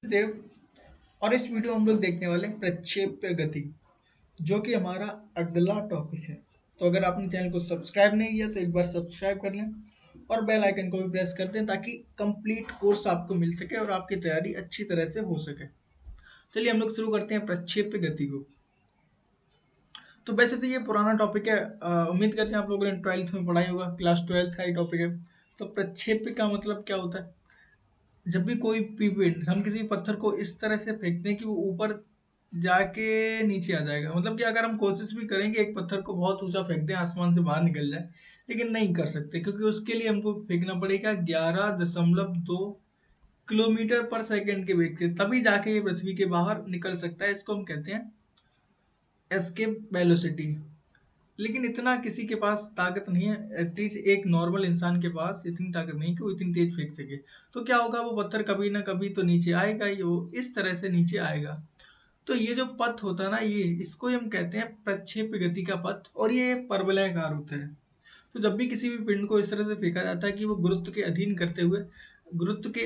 देव। और इस वीडियो हम लोग देखने वाले हैं प्रक्षेप्य गति, जो कि हमारा अगला टॉपिक है। तो अगर आपने चैनल को सब्सक्राइब नहीं किया तो एक बार सब्सक्राइब कर लें और बेल आइकन को भी प्रेस कर दें ताकि कंप्लीट कोर्स आपको मिल सके और आपकी तैयारी अच्छी तरह से हो सके। चलिए हम लोग शुरू करते हैं प्रक्षेप्य गति को। तो वैसे तो ये पुराना टॉपिक है, उम्मीद करते हैं आप लोगों ने 12th में पढ़ाई होगा, क्लास 12th का ही टॉपिक है। तो प्रक्षेप्य का मतलब क्या होता है? जब भी कोई पिवट हम किसी पत्थर को इस तरह से फेंकते हैं कि वो ऊपर जाके नीचे आ जाएगा। मतलब कि अगर हम कोशिश भी करेंगे एक पत्थर को बहुत ऊंचा फेंक दें, आसमान से बाहर निकल जाए, लेकिन नहीं कर सकते क्योंकि उसके लिए हमको फेंकना पड़ेगा 11.2 किलोमीटर पर सेकंड के वेग से, तभी जाके ये पृथ्वी के बाहर निकल सकता है। इसको हम कहते हैं एस्केप वेलोसिटी। लेकिन इतना किसी के पास ताकत नहीं है, एटलीस्ट एक नॉर्मल इंसान के पास इतनी ताकत नहीं कि वो इतनी तेज फेंक सके। तो क्या होगा, वो पत्थर कभी ना कभी तो नीचे आएगा ही, वो इस तरह से नीचे आएगा। तो ये जो पथ होता है ना, ये इसको हम कहते हैं प्रक्षेप गति का पथ, और ये परवलयाकार होता है। तो जब भी किसी भी पिंड को इस तरह से फेंका जाता है कि वो गुरुत्व के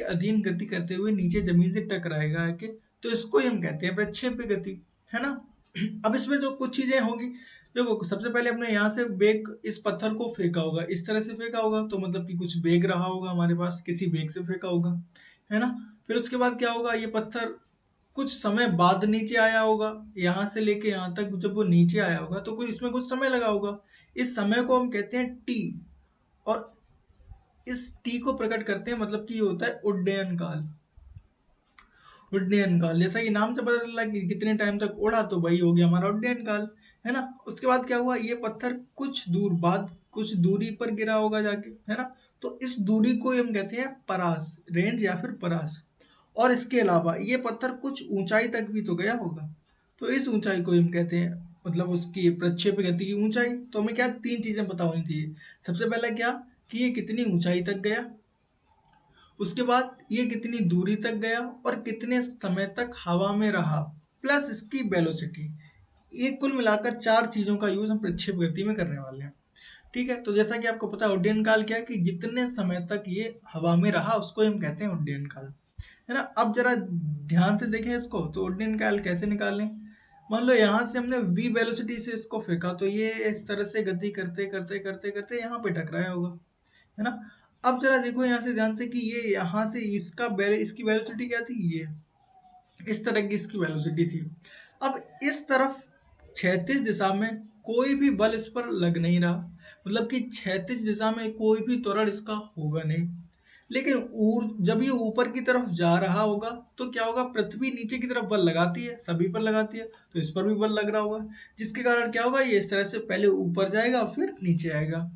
अधीन गति करते हुए नीचे जमीन से टकराएगा आके, तो इसको ही हम कहते हैं प्रक्षेप गति, है ना। अब इसमें जो कुछ चीजें होंगी, देखो सबसे पहले हमने यहाँ से बेग इस पत्थर को फेंका होगा, इस तरह से फेंका होगा, तो मतलब कि कुछ बेग रहा होगा हमारे पास, किसी बेग से फेंका होगा, है ना। फिर उसके बाद क्या होगा, ये पत्थर कुछ समय बाद नीचे आया होगा। यहाँ से लेके यहाँ तक जब वो नीचे आया होगा तो कुछ इसमें कुछ समय लगा होगा। इस समय को हम कहते हैं टी। और इस टी को प्रकट करते हैं, मतलब कि ये होता है उड्डयन काल। उड्डयन काल, जैसा कि नाम से पता चला कि कितने टाइम तक उड़ा, तो वही हो गया हमारा उड्डयन काल, है ना। उसके बाद क्या हुआ, ये पत्थर कुछ दूर बाद कुछ दूरी पर गिरा होगा जाके, है ना। तो इस दूरी को हम कहते हैं परास, रेंज या फिर परास। और इसके अलावा ये पत्थर कुछ ऊंचाई तक भी तो गया होगा, तो इस ऊंचाई को हम कहते हैं, मतलब उसकी प्रक्षेप गति की ऊंचाई। तो हमें क्या तीन चीजें पता होनी चाहिए। सबसे पहला क्या, कि ये कितनी ऊंचाई तक गया, उसके बाद ये कितनी दूरी तक गया और कितने समय तक हवा में रहा, प्लस इसकी वेलोसिटी। ये कुल मिलाकर चार चीजों का यूज हम प्रक्षेप गति में करने वाले हैं। ठीक है, तो जैसा कि आपको पता है उड्डयन काल क्या है, कि जितने समय तक ये हवा में रहा उसको हम कहते हैं उड्डयन काल, है ना। अब जरा ध्यान से देखें इसको, तो उड्डयन काल कैसे निकालें। मान लो यहाँ से हमने v वेलोसिटी से इसको फेंका, तो ये इस तरह से गति करते करते करते करते यहाँ पे टकराया होगा, है ना। अब जरा देखो यहाँ से ध्यान से कि ये यहाँ से इसकी वेलोसिटी क्या थी, ये इस तरह की इसकी वेलोसिटी थी। अब इस तरफ क्षैतिज दिशा में कोई भी बल इस पर लग नहीं रहा, मतलब कि क्षैतिज दिशा में कोई भी त्वरण इसका होगा नहीं। लेकिन जब ये ऊपर की तरफ जा रहा होगा तो क्या होगा, पृथ्वी नीचे की तरफ बल लगाती है, सभी पर लगाती है, तो इस पर भी बल लग रहा होगा, जिसके कारण क्या होगा, ये इस तरह से पहले ऊपर जाएगा फिर नीचे आएगा।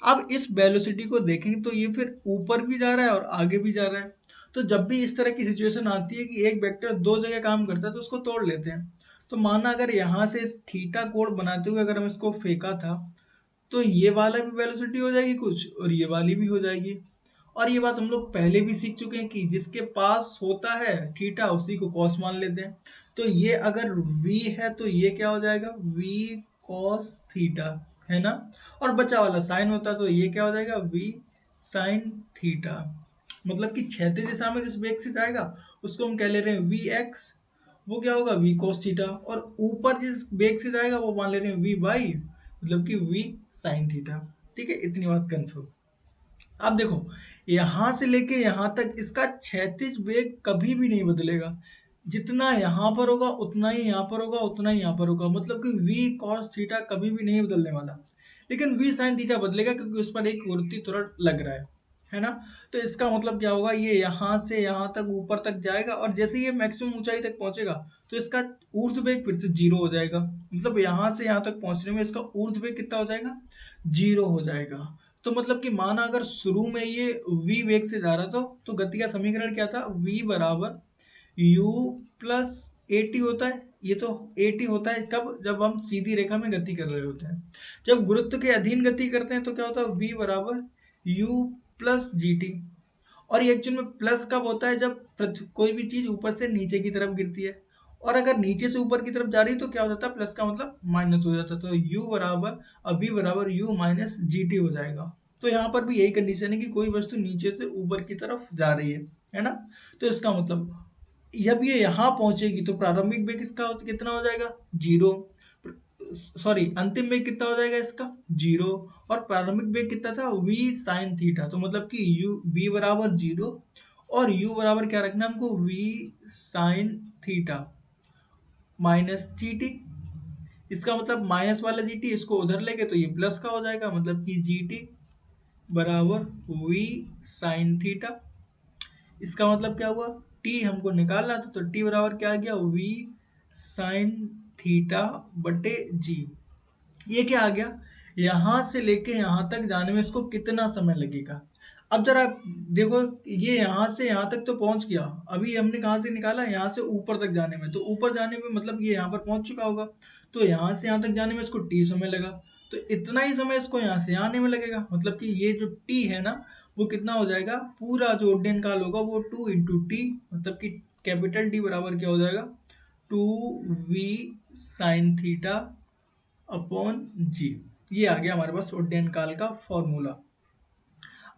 अब इस वेलोसिटी को देखेंगे तो ये फिर ऊपर भी जा रहा है और आगे भी जा रहा है। तो जब भी इस तरह की सिचुएशन आती है कि एक वेक्टर दो जगह काम करता है तो उसको तोड़ लेते हैं। तो माना अगर यहाँ से इस थीटा कोण बनाते हुए अगर हम इसको फेंका था, तो ये वाला भी वेलोसिटी हो जाएगी कुछ और ये वाली भी हो जाएगी। और ये बात हम लोग पहले भी सीख चुके हैं कि जिसके पास होता है थीटा उसी को कॉस मान लेते हैं। तो ये अगर v है तो ये क्या हो जाएगा, v cos थीटा, है ना। और बचा वाला साइन होता तो ये क्या हो जाएगा, v sin थीटा। मतलब कि क्षैतिज दिशा में जिस वेग से जाएगा उसको हम कह ले रहे हैं vx, वो क्या होगा v cos थीटा। और ऊपर जिस वेग से जाएगा वो मान ले रहे हैं vy, मतलब कि v sin थीटा। ठीक है, इतनी बात कंफर्म। अब देखो यहां से लेके यहां तक इसका क्षैतिज वेग कभी भी नहीं बदलेगा। जितना यहां पर होगा उतना ही यहां पर होगा, उतना ही यहां पर होगा, मतलब कि v cos थीटा कभी भी नहीं बदलने वाला। लेकिन v sin थीटा बदलेगा क्योंकि उस पर एक गुरुत्वीय त्वरण लग रहा है ना। तो इसका मतलब क्या होगा, ये यहां से यहां तक ऊपर तक जाएगा और जैसे ये मैक्सिमम ऊंचाई तक पहुंचेगा तो इसका ऊर्ध् वेग फिर से जीरो हो जाएगा। मतलब यहां से यहां तक पहुंचने में इसका ऊर्ध् वेग कितना हो जाएगा, जीरो हो जाएगा। तो मतलब कि माना अगर शुरू में ये v वेग से जा रहा था तो गति का समीकरण क्या था, v बराबर u प्लस ए टी होता है। ये तो ए टी होता है कब, जब हम सीधी रेखा में गति कर रहे होते हैं। जब गुरुत्व के अधीन गति करते हैं तो क्या होता है, v बराबर u प्लस जी टी। और ये एक्चुअल में प्लस कब होता है, जब कोई भी चीज ऊपर से नीचे की तरफ गिरती है। और अगर नीचे से ऊपर की तरफ जा रही है तो क्या हो जाता है, प्लस का मतलब माइनस हो जाता है। तो u बराबर v बराबर u माइनस जी टी हो जाएगा। तो यहाँ पर भी यही कंडीशन है कि कोई वस्तु नीचे से ऊपर की तरफ जा रही है ना। तो इसका मतलब जब ये यहाँ पहुंचेगी तो प्रारंभिक वेग इसका कितना हो जाएगा, जीरो। सॉरी, अंतिम वेग कितना हो जाएगा इसका, जीरो। और प्रारंभिक वेग कितना था, v साइन थीटा। तो मतलब कि u v बराबर जीरो और u बराबर क्या रखना है हमको, v sine theta minus G T. इसका मतलब माइनस वाला जी टी इसको उधर लेके तो ये प्लस का हो जाएगा, मतलब कि जी टी बराबर v साइन थीटा। इसका मतलब क्या हुआ, t हमको निकालना था तो t बराबर क्या आ गया, v साइन थीटा बटे जी। ये क्या आ गया, यहां से लेके यहां तक जाने में इसको कितना समय लगेगा। अब जरा देखो, ये यहां से यहां तक तो पहुंच गया, अभी हमने कहां से निकाला, यहां से ऊपर तक जाने में। तो ऊपर जाने में मतलब ये यहां पर पहुंच चुका होगा, तो यहां से यहां तक जाने में इसको टी समय लगा, तो इतना ही समय इसको यहां से यहाँ आने में लगेगा। मतलब कि ये जो टी है ना, वो कितना हो जाएगा, पूरा जो उड्डयन काल होगा वो 2 × टी, मतलब कि कैपिटल टी बराबर क्या हो जाएगा, 2v साइन थीटा अपॉन जी। ये आ गया हमारे पास उड्डयन काल का फॉर्मूला।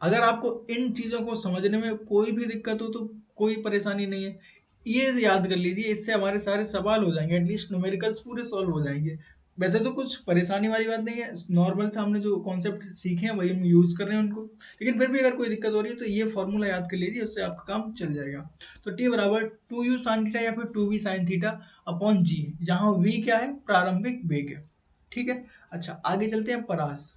अगर आपको इन चीजों को समझने में कोई भी दिक्कत हो तो कोई परेशानी नहीं है, ये याद कर लीजिए, इससे हमारे सारे सवाल हो जाएंगे, एटलीस्ट न्यूमेरिकल्स पूरे सॉल्व हो जाएंगे। वैसे तो कुछ परेशानी वाली बात नहीं है, नॉर्मल से हमने जो कॉन्सेप्ट सीखे हैं वही हम यूज कर रहे हैं उनको। लेकिन फिर भी अगर कोई दिक्कत हो रही है तो ये फॉर्मूला याद कर लीजिए, उससे आपका काम चल जाएगा। तो टी बराबर 2u साइन थीटा या फिर 2v साइन थीटा अपॉन जी, जहां v क्या है, प्रारंभिक वेग है। ठीक है। अच्छा, आगे चलते हैं। परास,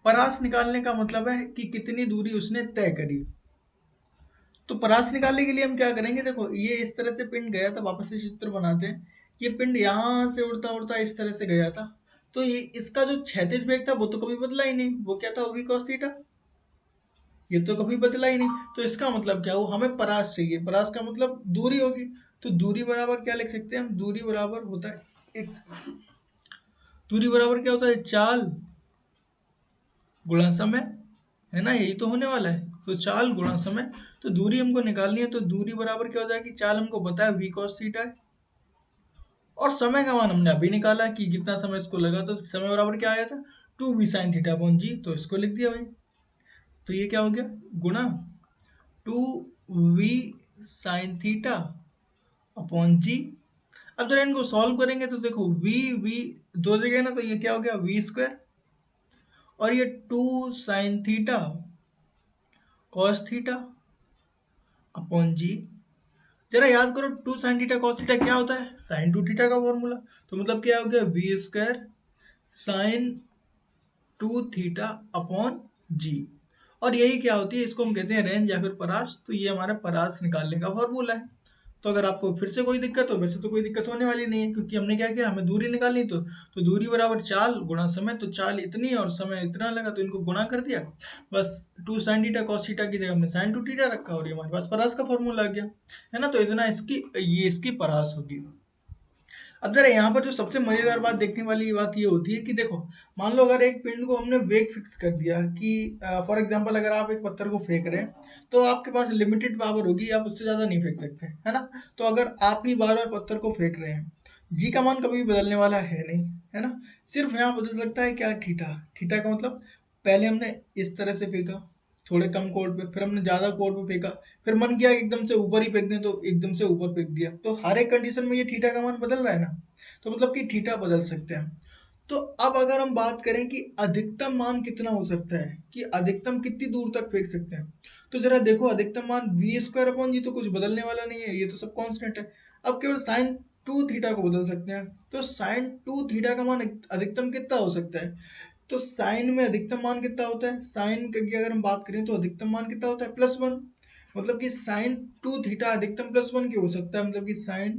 परास निकालने का मतलब है कि कितनी दूरी उसने तय करी। तो परास निकालने के लिए हम क्या करेंगे, देखो ये इस तरह से पिंड गया था, वापस से चित्र बनाते हैं। ये पिंड यहाँ से उड़ता उड़ता इस तरह से गया था, तो ये इसका जो क्षैतिज वेग था वो तो कभी बदला ही नहीं, वो क्या था, v cos थीटा। ये तो कभी बदला ही नहीं, तो इसका मतलब क्या हुआ, हमें परास चाहिए। परास का मतलब दूरी होगी, तो दूरी बराबर क्या लिख सकते हैं हम, दूरी बराबर होता है x, दूरी बराबर क्या होता है, चाल गुणा समय, है ना, यही तो होने वाला है। तो चाल गुणा समय, तो दूरी हमको निकालनी है, तो दूरी बराबर क्या हो जाएगी, चाल हमको पता है v cos थीटा है, और समय का मान हमने अभी निकाला कि कितना समय इसको लगा, तो समय बराबर क्या आया था, 2v sin theta upon g. तो इसको लिख दिया भाई, तो ये क्या हो गया, गुणा 2v sin थीटा अपॉन जी। अब जरा इनको सॉल्व करेंगे तो देखो v दो जगह ना, तो ये क्या हो गया, v स्क्वायर, और ये 2 sin theta cos theta upon g. जरा याद करो, 2 sin थीटा cos थीटा क्या होता है, sin 2 थीटा का फॉर्मूला। तो मतलब क्या हो गया, v square sin 2 theta upon g. और यही क्या होती है, इसको हम कहते हैं रेंज या फिर परास। तो ये हमारा परास निकालने का फॉर्मूला है। तो अगर आपको फिर से कोई दिक्कत हो, वैसे तो कोई दिक्कत होने वाली नहीं है, क्योंकि हमने क्या किया, हमें दूरी निकालनी, तो दूरी बराबर चाल गुणा समय, तो चाल इतनी और समय इतना लगा, तो इनको गुणा कर दिया, बस 2 sin थीटा cos थीटा की जगह हमने sin 2 थीटा रखा, और ये हमारे पास परास का फॉर्मूला आ गया, है ना। तो इतना इसकी, ये इसकी परास होगी। अब जरा यहाँ पर जो सबसे मजेदार बात देखने वाली बात ये होती है कि देखो, मान लो अगर एक पिंड को हमने वेग फिक्स कर दिया कि फॉर एग्जांपल अगर आप एक पत्थर को फेंक रहे हैं, तो आपके पास लिमिटेड पावर होगी, आप उससे ज्यादा नहीं फेंक सकते, है ना। तो अगर आप ही बार बार पत्थर को फेंक रहे हैं, जी का मान कभी भी बदलने वाला है नहीं, है ना। सिर्फ यहाँ बदल सकता है क्या, थीटा। थीटा का मतलब, पहले हमने इस तरह से फेंका थोड़े कम कोड पे, फिर हमने ज्यादा कोड पे फेंका, फिर मन किया एकदम से ऊपर ही फेंक दें, तो एकदम से ऊपर फेंक दिया, तो हर एक कंडीशन में ये थीटा का मान बदल रहा है ना। तो मतलब कि थीटा बदल सकते हैं। तो अब अगर हम बात करें कि अधिकतम मान कितना हो सकता है, कि अधिकतम कितनी दूर तक फेंक सकते हैं, तो जरा देखो, अधिकतम मान वी स्क्वायर अपॉन जी तो कुछ बदलने वाला नहीं है, ये तो सब कांस्टेंट है। अब केवल साइन 2 थीटा को बदल सकते हैं, तो साइन 2 थीटा का मान अधिकतम कितना हो सकता है, तो साइन में अधिकतम मान कितना होता है, साइन की अगर हम बात करें तो अधिकतम मान कितना होता है, +1। मतलब कि साइन 2 थीटा अधिकतम +1 क्यों हो सकता है, मतलब कि साइन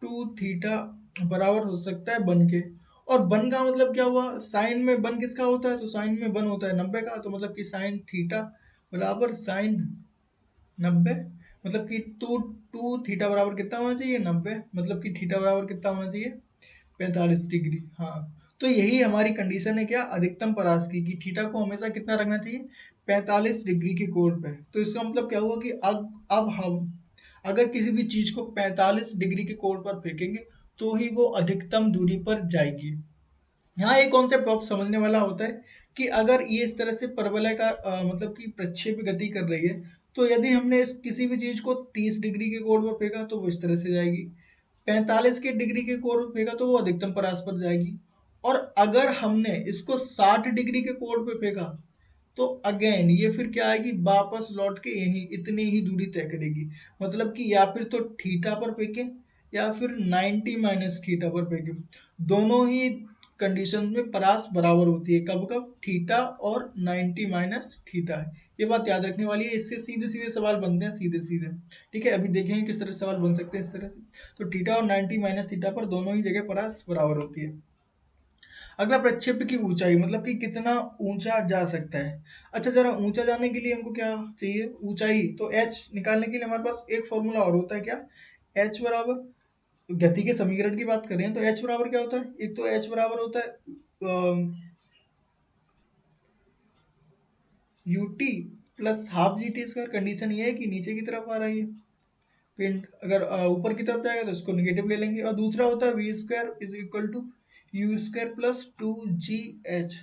2 थीटा बराबर हो सकता है 1 के। और 1 का मतलब क्या हुआ, साइन में 1 किसका होता है, तो साइन में 1 होता है 90 का, तो मतलब कि साइन थीटा बराबर साइन 90, मतलब कि टू थीटा बराबर कितना होना चाहिए, 90, मतलब कि थीटा बराबर कितना होना चाहिए, 45 डिग्री। हाँ, तो यही हमारी कंडीशन है क्या, अधिकतम परास की, कि थीटा को हमेशा कितना रखना चाहिए, 45 डिग्री के कोण पे। तो इसका मतलब क्या हुआ कि अब हम अगर किसी भी चीज को 45 डिग्री के कोण पर फेंकेंगे तो ही वो अधिकतम दूरी पर जाएगी। यहाँ एक कॉन्सेप्ट आप समझने वाला होता है कि अगर ये इस तरह से परवलय का मतलब कि प्रक्षेप गति कर रही है, तो यदि हमने इस किसी भी चीज को 30 डिग्री के कोण पर फेंका तो वो इस तरह से जाएगी, 45 के डिग्री के कोण पर फेंका तो वो अधिकतम परास पर जाएगी, और अगर हमने इसको 60 डिग्री के कोण पे फेंका तो अगेन ये फिर क्या आएगी, वापस लौट के यही इतनी ही दूरी तय करेगी। मतलब कि या फिर तो थीटा पर फेंके या फिर 90 माइनस थीटा पर फेंके, दोनों ही कंडीशन में परास बराबर होती है। कब कब, थीटा और 90 माइनस थीटा है। ये बात याद रखने वाली है, इससे सीधे सीधे सवाल बनते हैं, सीधे सीधे। ठीक है, अभी देखेंगे किस तरह से सवाल बन सकते हैं इस तरह से। तो थीटा और 90 माइनस थीटा पर दोनों ही जगह परास बराबर होती है। अगला, प्रक्षेप्य की ऊंचाई, मतलब कि कितना ऊंचा जा सकता है। अच्छा, जरा ऊंचा जाने के लिए हमको क्या चाहिए, ऊंचाई। तो एच निकालने के लिए हमारे पास एक फॉर्मूला और होता है, क्या, एच बराबर, गति के समीकरण की बात करें तो एच बराबर क्या होता है, एक तो एच बराबर होता है UT plus half G T square. Condition ये है कि नीचे की तरफ आ रहा है पिंड, अगर ऊपर की तरफ जाएगा तो इसको नेगेटिव ले लेंगे। और दूसरा होता है v square is equal to u square plus 2gh।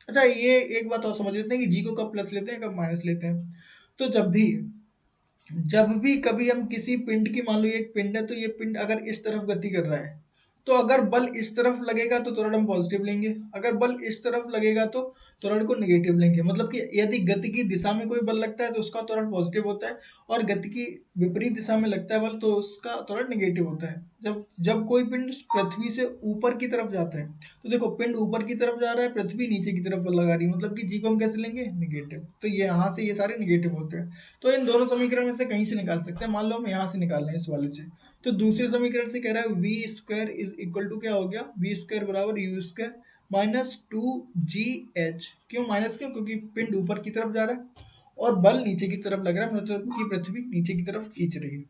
अच्छा, ये एक बात और समझ लेते हैं कि जी को कब प्लस लेते हैं कब माइनस लेते हैं। तो जब भी कभी हम किसी पिंड की, मान लो ये एक पिंड है, तो ये पिंड अगर इस तरफ गति कर रहा है तो अगर बल इस तरफ लगेगा तो त्वरण हम पॉजिटिव लेंगे, अगर बल इस तरफ लगेगा तो त्वरण को नेगेटिव लेंगे। मतलब कि यदि गति की दिशा में कोई बल लगता है तो उसका त्वरण पॉजिटिव होता है, और गति की विपरीत दिशा में लगता है बल तो उसका त्वरण नेगेटिव होता है। जब जब कोई पिंड पृथ्वी से ऊपर की तरफ जाता है, तो देखो पिंड ऊपर की तरफ जा रहा है, पृथ्वी नीचे की तरफ बल लगा रही है, मतलब कि जी को हम कैसे लेंगे, नेगेटिव। तो ये यहाँ से ये सारे नेगेटिव होते हैं। तो इन दोनों समीकरण में से कहीं से निकाल सकते हैं। मान लो हम यहाँ से निकाल रहे हैं इस वाले से, तो दूसरे समीकरण से कह रहा है v square is equal to, क्या हो गया, वी स्क्वायर बराबर यू स्क्वायर माइनस 2gh। क्यों माइनस, क्यों, क्योंकि पिंड ऊपर की तरफ जा रहा है और बल नीचे की तरफ लग रहा है, मतलब कि पृथ्वी नीचे की तरफ खींच रही है।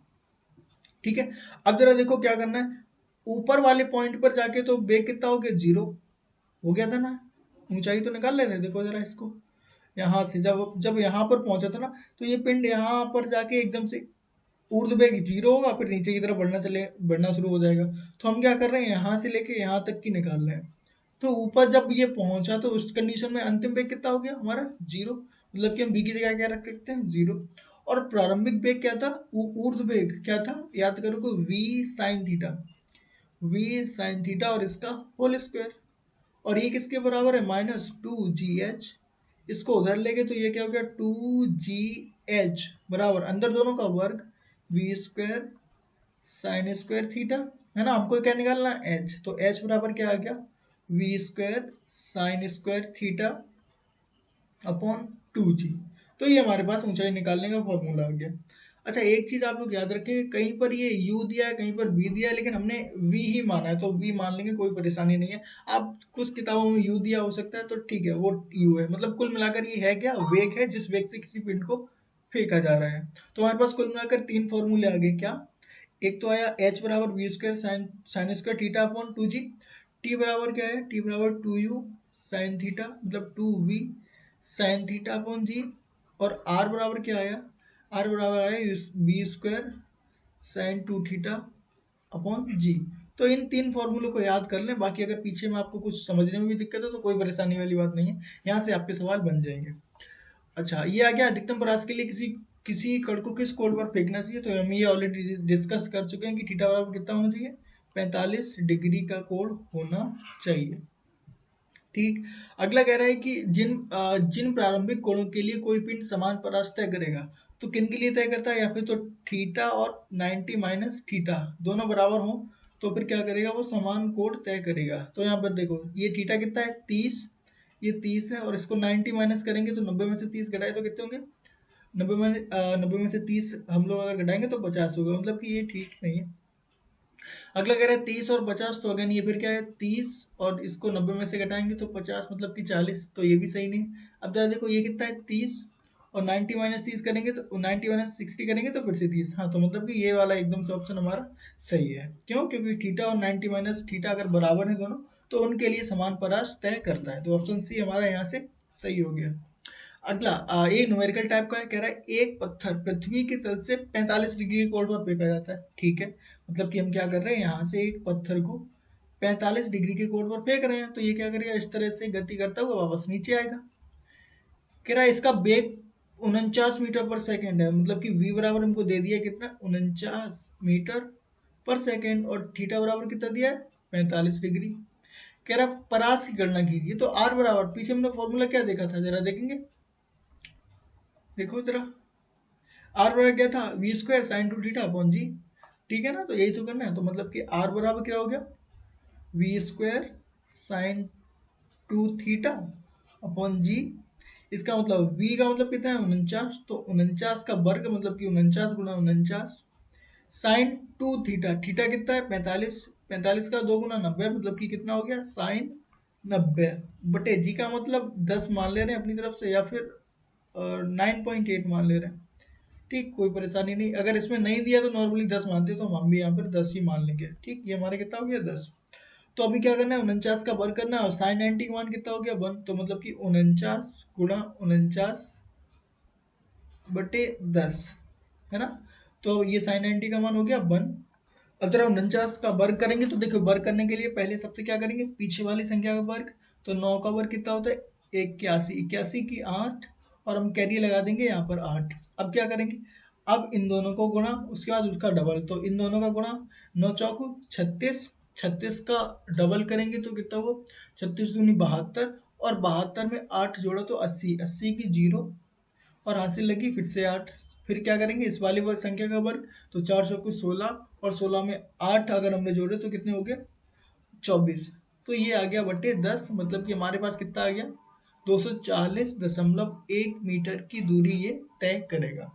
ठीक है, अब जरा देखो क्या करना है, ऊपर वाले पॉइंट पर जाके तो वेग कितना हो गया, 0 हो गया था ना, ऊंचाई तो निकाल लेते हैं। देखो जरा इसको, यहाँ से जब जब यहाँ पर पहुंचा था ना, तो ये पिंड यहाँ पर जाके एकदम से ऊर्ध्व वेग 0 होगा, फिर नीचे की तरफ बढ़ना शुरू हो जाएगा। तो हम क्या कर रहे हैं, यहाँ से लेके यहाँ तक की निकाल रहे हैं। तो ऊपर जब ये पहुंचा तो उस कंडीशन में अंतिम वेग कितना हो गया हमारा, 0। मतलब कि हम बी की जगह क्या रख सकते हैं, 0। और प्रारंभिक वेग क्या था, ऊर्ध्व वेग क्या था, याद करो, v sine theta, v sine theta और इसका होल स्क्वायर। और ये किसके बराबर है, -2gh। इसको उधर लेके तो ये क्या हो गया, 2gh बराबर अंदर दोनों का वर्ग, v square sine square theta, है ना। हमको क्या निकालना, h। तो h बराबर क्या आ गया, v square sine square theta upon 2g। तो ये हमारे पास ऊंचाई निकालने का फॉर्मूला आ गया। अच्छा, एक चीज आप लोग याद रखें, कहीं पर ये u दिया है कहीं पर v दिया है, लेकिन हमने v ही माना है तो v मान लेंगे, कोई परेशानी नहीं है। आप कुछ किताबों में u दिया हो सकता है तो ठीक है, वो u है। मतलब कुल मिलाकर ये है क्या, वेग है जिस वेग से किसी पिंड को फेंका जा रहा है। तो हमारे पास कुल मिलाकर 3 फॉर्मूले आ गए, क्या, एक तो आया h बराबर v square sine square theta upon 2g, t बराबर क्या है, t बराबर 2u साइन थीटा, मतलब 2v sine theta upon g. और r बराबर क्या आया, r बराबर आया b square sine 2 theta upon g. तो इन 3 फॉर्मूलों को याद कर लें, बाकी अगर पीछे में आपको कुछ समझने में भी दिक्कत है तो कोई परेशानी वाली बात नहीं है, यहाँ से आपके सवाल बन जाएंगे। अच्छा, ये आ गया अधिकतम परास के लिए किसी किसी कण को किस कोण पर फेंकना चाहिए। तो हम ये ऑलरेडी डिस्कस कर चुके हैं कि थीटा बराबर कितना होना चाहिए, 45 डिग्री का कोण होना चाहिए। ठीक, अगला कह रहा है कि जिन प्रारंभिक कोणों के लिए कोई पिंड समान परास तय करेगा, तो किन के लिए तय करता है, या फिर तो थीटा और 90 माइनस थीटा दोनों बराबर हो तो फिर क्या करेगा, वो समान कोण तय करेगा। तो यहाँ पर देखो ये थीटा कितना है, 30, ये 30 है, और इसको 90 माइनस करेंगे तो 90 में से 30 घटाए तो कितने होंगे, 90 में से 30 हम लोग अगर घटाएंगे तो 50 होगा, मतलब कि ये ठीक नहीं है। अगला कह रहा है 30 और 50, तो अगेन ये फिर क्या है, 30 और इसको 90 में से घटाएंगे तो 50, मतलब कि 40, तो ये भी सही नहीं। अब जरा देखो ये कितना है, 30 और 90 माइनस 30 करेंगे तो 90 माइनस 60 करेंगे तो फिर से 30। हाँ, तो मतलब कि ये वाला एकदम से ऑप्शन हमारा सही है। क्यों, क्योंकि थीटा और 90 माइनस थीटा अगर बराबर है दोनों तो उनके लिए समान परास तय करता है। तो ऑप्शन सी हमारा यहाँ से सही हो गया। अगला ये न्यूमेरिकल टाइप का है, कह रहा है एक पत्थर पृथ्वी की तल से 45 डिग्री के कोण पर फेंका जाता है। ठीक है, मतलब कि हम क्या कर रहे हैं, यहाँ से एक पत्थर को 45 डिग्री के कोण पर फेंक रहे हैं, तो ये क्या करेगा, इस तरह से गति करता हुआ वापस नीचे आएगा। कह रहा है इसका वेग 49 मीटर पर सेकेंड है, मतलब कि v बराबर हमको दे दिया कितना 49 मीटर पर सेकेंड, और थीटा बराबर कितना दिया है 45 डिग्री। कह रहा परास की गणना कीजिए, तो r बराबर, पीछे हमने फॉर्मूला क्या देखा था जरा देखेंगे, देखो जरा, r बराबर क्या था v square sine two theta upon g, ठीक है ना, तो यही तो करना है। तो मतलब कि r बराबर क्या हो गया v square sine two theta upon g, इसका मतलब v का मतलब कितना है 49, तो 49 का वर्ग मतलब कि 49 गुना 49 साइन टू थीटा, थीटा कितना है 45, 45 का 2 गुना 90, मतलब कि कितना हो गया साइन 90 बटे जी का मतलब 10 मान ले रहे हैं अपनी तरफ से, या फिर 9.8 मान ले रहे हैं, ठीक, कोई परेशानी नहीं। अगर इसमें नहीं दिया तो नॉर्मली 10 मानते, तो हम भी यहाँ पर 10 ही मान लेंगे, ठीक। ये हमारा कितना हो गया 10। तो अभी क्या करना है 49 का वर्ग करना है, और साइन 90 का मान कितना हो गया 1, तो मतलब कि 49 गुणा 49 बटे 10, है ना। तो ये साइन 90 का मान हो गया 1। अब जरा 49 का वर्ग करेंगे, तो देखो वर्ग करने के लिए पहले सबसे क्या करेंगे पीछे वाली संख्या का वर्ग, तो 9 का वर्ग कितना होता है 81, 81 की 8, और हम कैरी लगा देंगे यहाँ पर 8। अब क्या करेंगे, अब इन दोनों को गुणा, उसके बाद उसका डबल, तो इन दोनों का गुणा 9 चौको 36, 36 का डबल करेंगे तो कितना हुआ 36 दूनी 72, और 72 में 8 जोड़ा तो 80, 80 की 0, और हासिल लगी फिर से 8। फिर क्या करेंगे इस वाली वर्ग संख्या का वर्ग, तो 4 चौको 16, और 16 में 8 अगर हमने जोड़े तो कितने हो गए 24, तो ये आ गया बटे 10, मतलब कि हमारे पास कितना आ गया 240.1 मीटर की दूरी ये तय करेगा।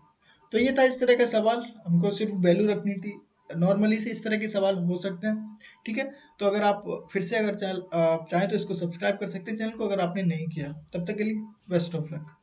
तो ये था इस तरह का सवाल, हमको सिर्फ वैल्यू रखनी थी। नॉर्मली से इस तरह के सवाल हो सकते हैं, ठीक है। तो अगर आप फिर से अगर चाहें तो इसको सब्सक्राइब कर सकते हैं चैनल को, अगर आपने नहीं किया। तब तक के लिए बेस्ट ऑफ लक।